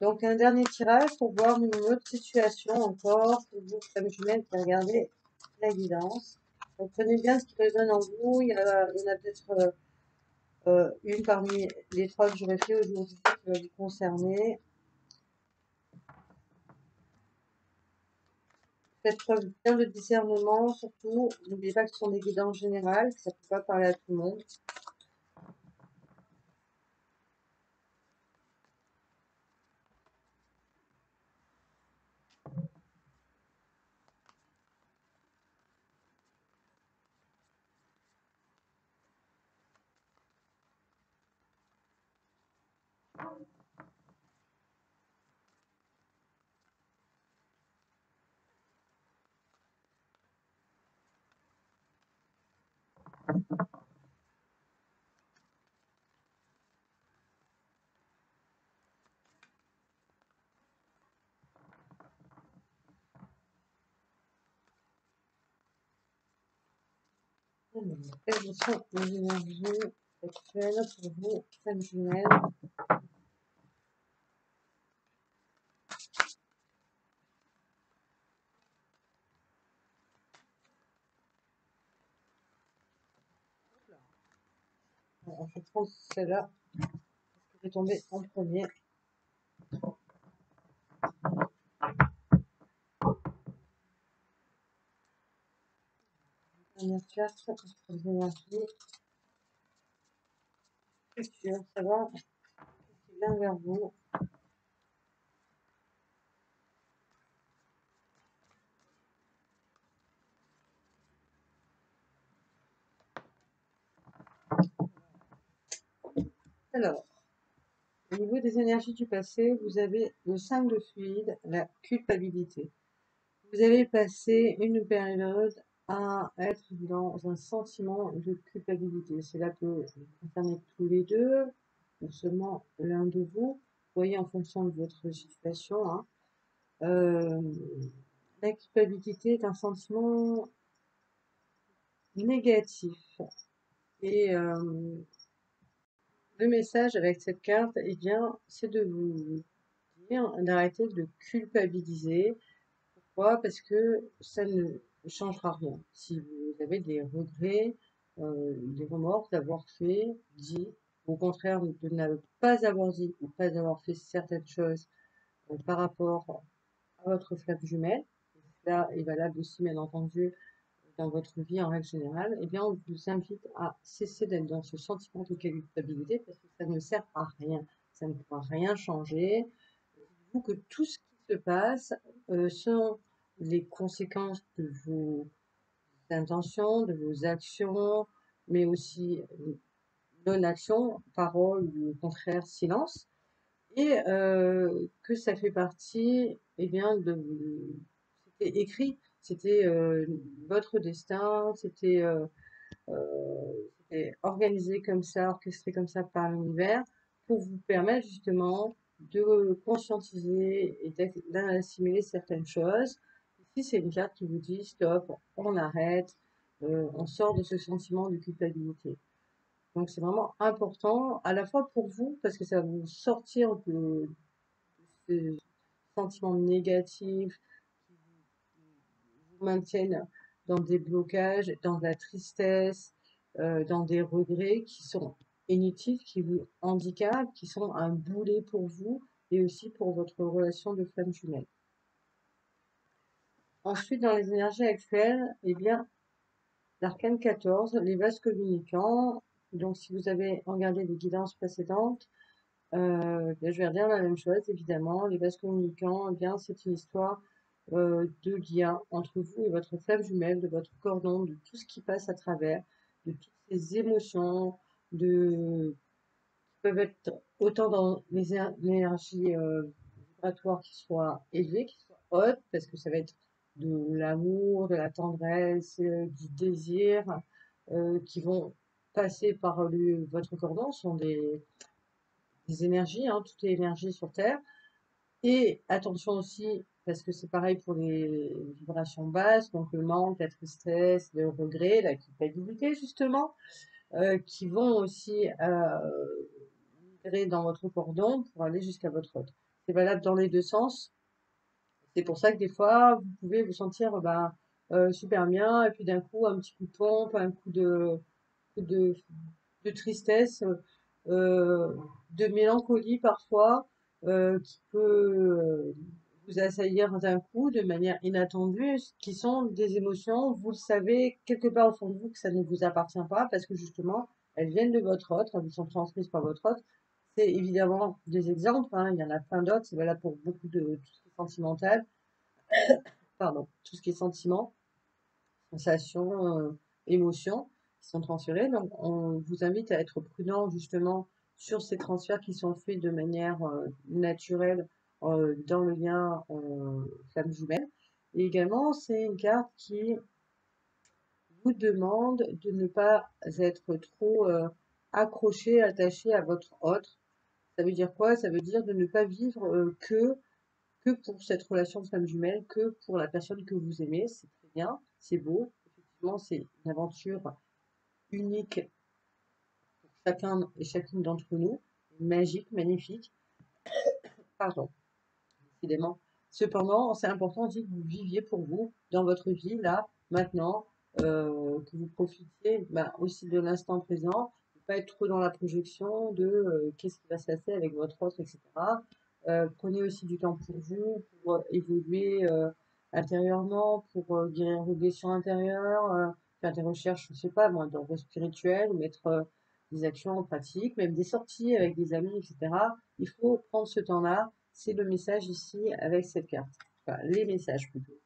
Donc, un dernier tirage pour voir une autre situation encore pour vous, femme jumelle, qui regardez la guidance. Donc, prenez bien ce qui résonne en vous. Il y en a peut-être une parmi les trois que j'aurais fait aujourd'hui qui va vous concerner. Faites preuve bien de discernement, surtout. N'oubliez pas que ce sont des guidances générales, que ça ne peut pas parler à tout le monde. Quelles sont les énergies actuelles pour vous, femme jumelle? On va prendre celle-là, parce qu'elle est tombée en premier. Dernière carte pour les énergies futures, savoir ce qui vient vers vous. Alors, au niveau des énergies du passé, vous avez le 5 de fluide, la culpabilité. Vous avez passé une période à être dans un sentiment de culpabilité. Cela peut concerner tous les deux, ou seulement l'un de vous. Vous voyez en fonction de votre situation. Hein. La culpabilité est un sentiment négatif. Et le message avec cette carte, eh bien, c'est de vous dire d'arrêter de culpabiliser. Pourquoi? Parce que ça ne changera rien. Si vous avez des regrets, des remords d'avoir fait, dit, au contraire de ne pas avoir dit ou pas avoir fait certaines choses par rapport à votre flamme jumelle, cela est valable aussi bien entendu dans votre vie en règle générale, eh bien on vous invite à cesser d'être dans ce sentiment de culpabilité parce que ça ne sert à rien, ça ne pourra rien changer. Dites-vous que tout ce qui se passe sont les conséquences de vos intentions, de vos actions, mais aussi non-action, parole ou au contraire silence, et que ça fait partie, eh bien, c'était écrit, c'était votre destin, c'était organisé comme ça, orchestré comme ça par l'univers, pour vous permettre justement de conscientiser et d'assimiler certaines choses. Ici, c'est une carte qui vous dit stop, on arrête, on sort de ce sentiment de culpabilité. Donc, c'est vraiment important, à la fois pour vous, parce que ça va vous sortir de ces sentiments négatifs qui vous maintiennent dans des blocages, dans de la tristesse, dans des regrets qui sont inutiles, qui vous handicapent, qui sont un boulet pour vous et aussi pour votre relation de flamme jumelle. Ensuite, dans les énergies actuelles, eh bien, l'arcane 14, les vases communicants. Donc, si vous avez regardé les guidances précédentes, je vais redire la même chose, évidemment. Les vases communicants, eh bien, c'est une histoire de lien entre vous et votre flamme jumelle, de votre cordon, de tout ce qui passe à travers, de toutes ces émotions, qui peuvent être autant dans les énergies vibratoires qui soient élevées, qui soient hautes, parce que ça va être de l'amour, de la tendresse, du désir, qui vont passer par votre cordon, ce sont des énergies, hein, toutes les énergies sur Terre. Et attention aussi, parce que c'est pareil pour les vibrations basses, donc le manque, la tristesse, le regret, la culpabilité justement, qui vont aussi migrer dans votre cordon pour aller jusqu'à votre hôte. c'est valable dans les deux sens. C'est pour ça que des fois, vous pouvez vous sentir super bien, et puis d'un coup, un petit coup de pompe, un coup de tristesse, euh, de mélancolie parfois, qui peut vous assaillir d'un coup de manière inattendue, qui sont des émotions, vous le savez quelque part au fond de vous que ça ne vous appartient pas, parce que justement, elles viennent de votre autre, elles vous sont transmises par votre autre. C'est évidemment des exemples, hein, il y en a plein d'autres, c'est valable pour beaucoup de tout ce qui est sentimental, pardon, tout ce qui est sentiment, sensations, émotions qui sont transférées. Donc, on vous invite à être prudent justement sur ces transferts qui sont faits de manière naturelle dans le lien flamme jumelle. Et également, c'est une carte qui vous demande de ne pas être trop accroché, attaché à votre autre. Ça veut dire quoi? Ça veut dire de ne pas vivre que pour cette relation de flamme jumelle, que pour la personne que vous aimez. C'est très bien, c'est beau. Effectivement, c'est une aventure unique pour chacun et chacune d'entre nous, magique, magnifique. Pardon, décidément. Cependant, c'est important aussi que vous viviez pour vous dans votre vie, là, maintenant, que vous profitiez aussi de l'instant présent, ne pas être trop dans la projection de qu'est-ce qui va se passer avec votre autre, etc. Prenez aussi du temps pour vous, pour évoluer intérieurement, pour guérir vos blessures intérieures, faire des recherches, je sais pas, moi, dans vos spirituels, ou mettre des actions en pratique, même des sorties avec des amis, etc. Il faut prendre ce temps-là. C'est le message ici avec cette carte. Enfin, les messages plutôt.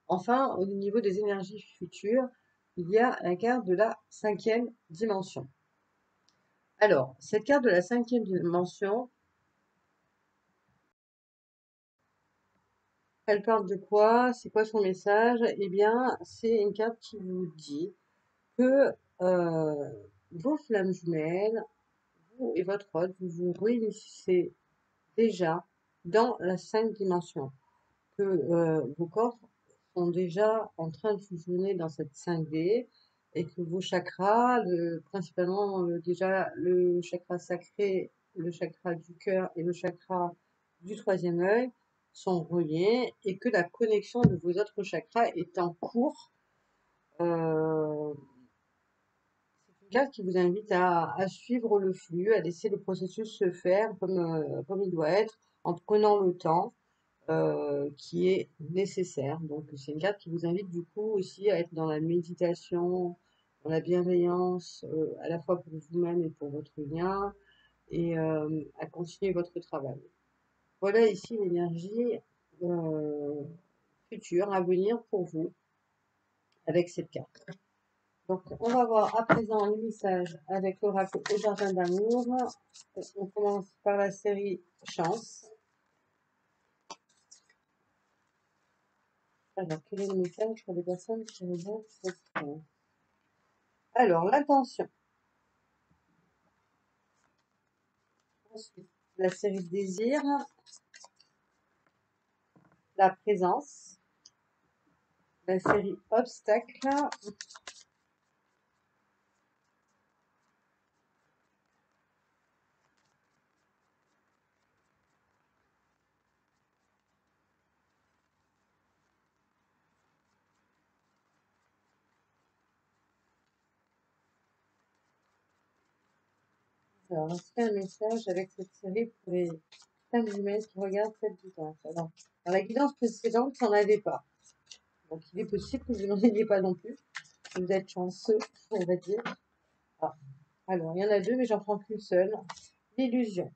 Enfin, au niveau des énergies futures, il y a la carte de la 5e dimension. Alors, cette carte de la 5e dimension, elle parle de quoi? C'est quoi son message? Eh bien, c'est une carte qui vous dit que vos flammes jumelles, vous et votre autre, vous vous réunissez déjà dans la 5 dimension, que vos corps sont déjà en train de fusionner dans cette 5D et que vos chakras, principalement déjà le chakra sacré, le chakra du cœur et le chakra du troisième œil, sont reliés et que la connexion de vos autres chakras est en cours. Euh, c'est une carte qui vous invite à suivre le flux, à laisser le processus se faire comme il doit être, en prenant le temps qui est nécessaire. Donc, c'est une carte qui vous invite du coup aussi à être dans la méditation, dans la bienveillance, à la fois pour vous-même et pour votre lien, et à continuer votre travail. Voilà ici l'énergie euh, future à venir pour vous avec cette carte. Donc, on va voir à présent les messages avec l'oracle au jardin d'amour. On commence par la série Chance. Alors, quel est le message pour les personnes qui regardent cette série? Alors, l'intention. Ensuite, la série Désir, la présence, la série Obstacle, alors, est-ce qu'il y a un message avec cette série pour les femmes humaines qui regardent cette guidance? Alors, dans la guidance précédente, ça n'en avait pas. Donc, il est possible que vous n'en ayez pas non plus. Vous êtes chanceux, on va dire. Ah. Alors, il y en a deux, mais j'en prends qu'une seule. L'illusion.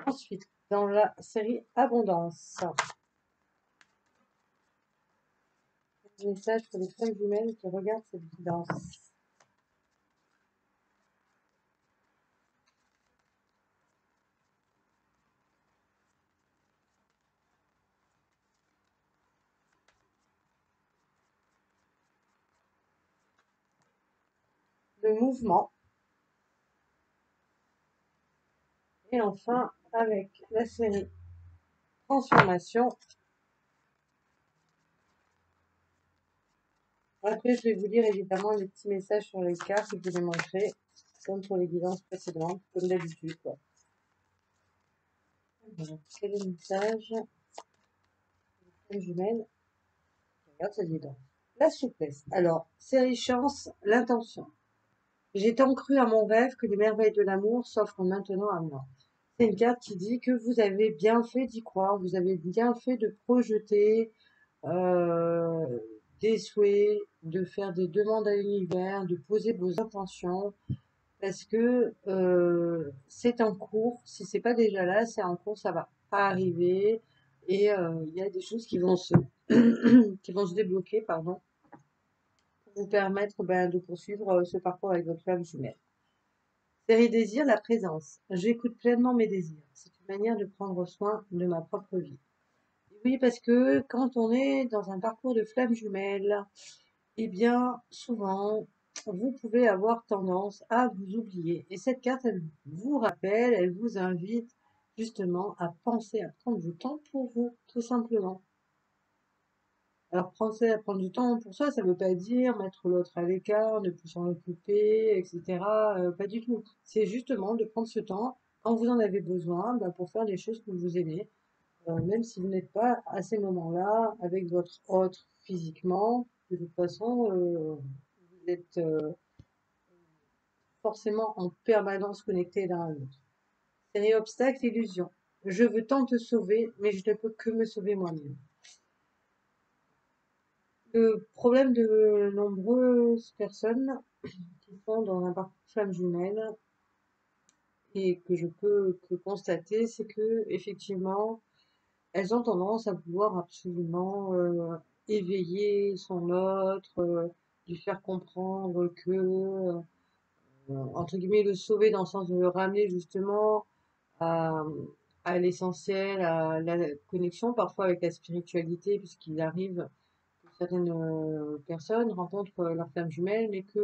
Ensuite, dans la série Abondance, un message pour les femmes humaines qui regardent cette guidance. Le mouvement. Et enfin, avec la série Transformation. Après, je vais vous lire évidemment les petits messages sur les cartes que je vous ai montrés. comme pour les guidances précédentes, comme d'habitude, quoi. Alors, quel est le message? Flamme jumelle. Regarde ça, dis donc. La souplesse. Alors, série chance, l'intention. J'ai tant cru à mon rêve que les merveilles de l'amour s'offrent maintenant à moi. C'est une carte qui dit que vous avez bien fait d'y croire, vous avez bien fait de projeter euh, des souhaits, de faire des demandes à l'univers, de poser vos intentions, parce que c'est en cours. Si c'est pas déjà là, c'est en cours, ça va pas arriver, et il y a des choses qui vont se qui vont se débloquer, pardon, pour vous permettre de poursuivre ce parcours avec votre flamme jumelle. Série désir, la présence. J'écoute pleinement mes désirs. C'est une manière de prendre soin de ma propre vie. Oui, parce que quand on est dans un parcours de flamme jumelle, eh bien, souvent, vous pouvez avoir tendance à vous oublier. Et cette carte, elle vous rappelle, elle vous invite justement à penser, à prendre du temps pour vous, tout simplement. Alors, penser à prendre du temps pour soi, ça ne veut pas dire mettre l'autre à l'écart, ne plus s'en occuper, etc. Pas du tout. C'est justement de prendre ce temps quand vous en avez besoin, pour faire les choses que vous aimez, même si vous n'êtes pas à ces moments-là avec votre autre physiquement. De toute façon, vous êtes forcément en permanence connecté l'un à l'autre. Série obstacle, illusion. Je veux tant te sauver, mais je ne peux que me sauver moi-même. Le problème de nombreuses personnes qui sont dans un parcours flamme jumelle et que je peux que constater, c'est que effectivement, elles ont tendance à vouloir absolument éveiller son autre, lui faire comprendre que, entre guillemets, le sauver dans le sens de le ramener justement à, à l'essentiel, à la connexion parfois avec la spiritualité, puisqu'il arrive que certaines personnes rencontrent leur flamme jumelle, mais que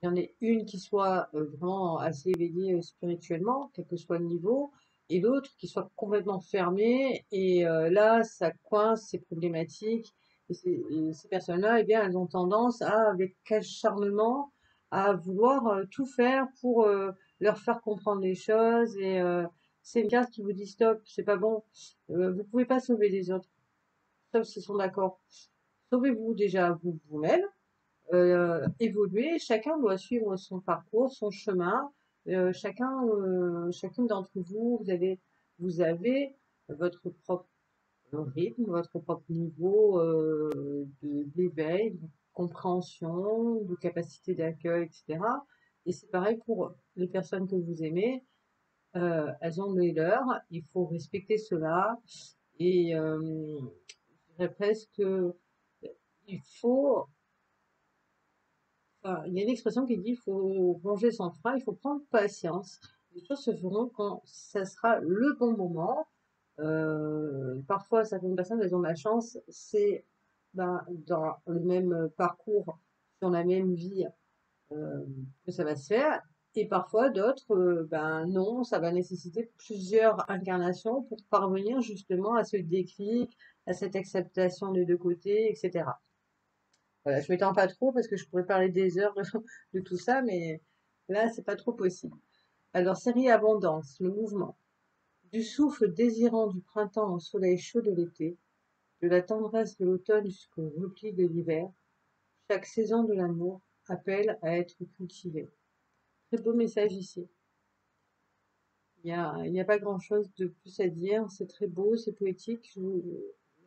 il y en ait une qui soit vraiment assez éveillée spirituellement, quel que soit le niveau, et l'autre qui soit complètement fermée. Et là, ça coince, c'est problématique. Et ces personnes-là, eh bien, elles ont tendance à, avec acharnement, à vouloir tout faire pour leur faire comprendre les choses. Et c'est une carte qui vous dit stop, c'est pas bon. Vous pouvez pas sauver les autres, sauf s'ils sont d'accord. Sauvez-vous déjà vous-même, évoluer. Chacun doit suivre son parcours, son chemin. Chacune d'entre vous, vous avez votre propre rythme, votre propre niveau d'éveil, de compréhension, de capacité d'accueil, etc. Et c'est pareil pour les personnes que vous aimez. Elles ont les leurs. Il faut respecter cela. Et je dirais presque, il faut il y a une expression qui dit il faut ronger son frein, il faut prendre patience. Les choses se feront quand ça sera le bon moment. Parfois, certaines personnes, elles ont de la chance, c'est dans le même parcours, sur la même vie, euh, que ça va se faire. Et parfois, d'autres, non, ça va nécessiter plusieurs incarnations pour parvenir justement à ce déclic, à cette acceptation des deux côtés, etc. Voilà, je m'étends pas trop parce que je pourrais parler des heures de tout ça, mais là, c'est pas trop possible. Alors, série abondance, le mouvement. Du souffle désirant du printemps au soleil chaud de l'été, de la tendresse de l'automne jusqu'au repli de l'hiver, chaque saison de l'amour appelle à être cultivée. Très beau message ici. Il y a pas grand-chose de plus à dire. C'est très beau, c'est poétique. Je vous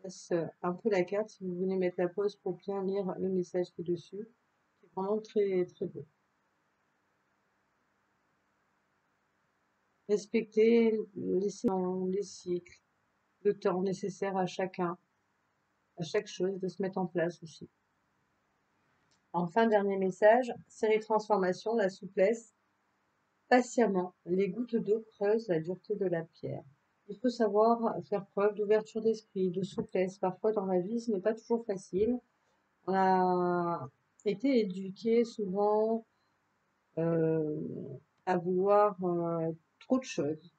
laisse un peu la carte si vous venez mettre la pause pour bien lire le message qui est dessus. C'est vraiment très, très beau. Respecter, laisser les cycles, le temps nécessaire à chacun, à chaque chose de se mettre en place aussi. Enfin, dernier message, série transformation, la souplesse. Patiemment, les gouttes d'eau creusent la dureté de la pierre. Il faut savoir faire preuve d'ouverture d'esprit, de souplesse. Parfois dans la vie, ce n'est pas toujours facile. On a été éduqué souvent euh, à vouloir trop de choses,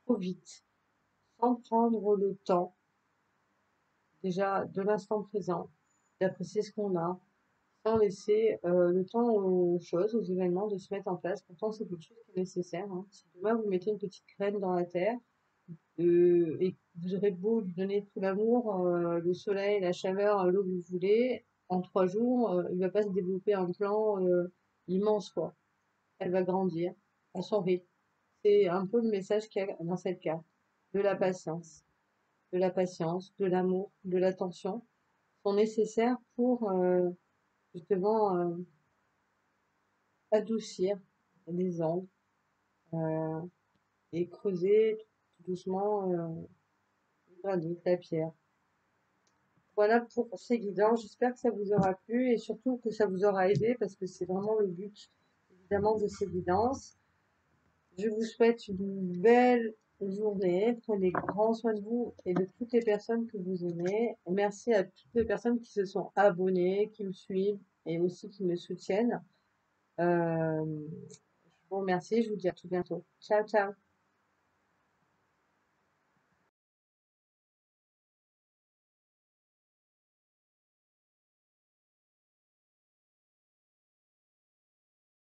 trop vite, sans prendre le temps déjà de l'instant présent, d'apprécier ce qu'on a, sans laisser le temps aux choses, aux événements de se mettre en place. Pourtant, c'est quelque chose qui est nécessaire, hein. Si demain vous mettez une petite graine dans la terre, et vous aurez beau lui donner tout l'amour, le soleil, la chaleur, l'eau que vous voulez, en 3 jours, il va pas se développer un plan immense, quoi. Elle va grandir à son rythme. C'est un peu le message qu'il y a dans cette carte. De la patience, de la patience, de l'amour, de l'attention sont nécessaires pour justement adoucir les angles euh, et creuser tout doucement le granit, la pierre. Voilà pour ces guidances. J'espère que ça vous aura plu et surtout que ça vous aura aidé parce que c'est vraiment le but évidemment de ces guidances. Je vous souhaite une belle journée. Prenez grand soin de vous et de toutes les personnes que vous aimez. Merci à toutes les personnes qui se sont abonnées, qui me suivent et aussi qui me soutiennent. Je vous remercie. Je vous dis à tout bientôt. Ciao, ciao.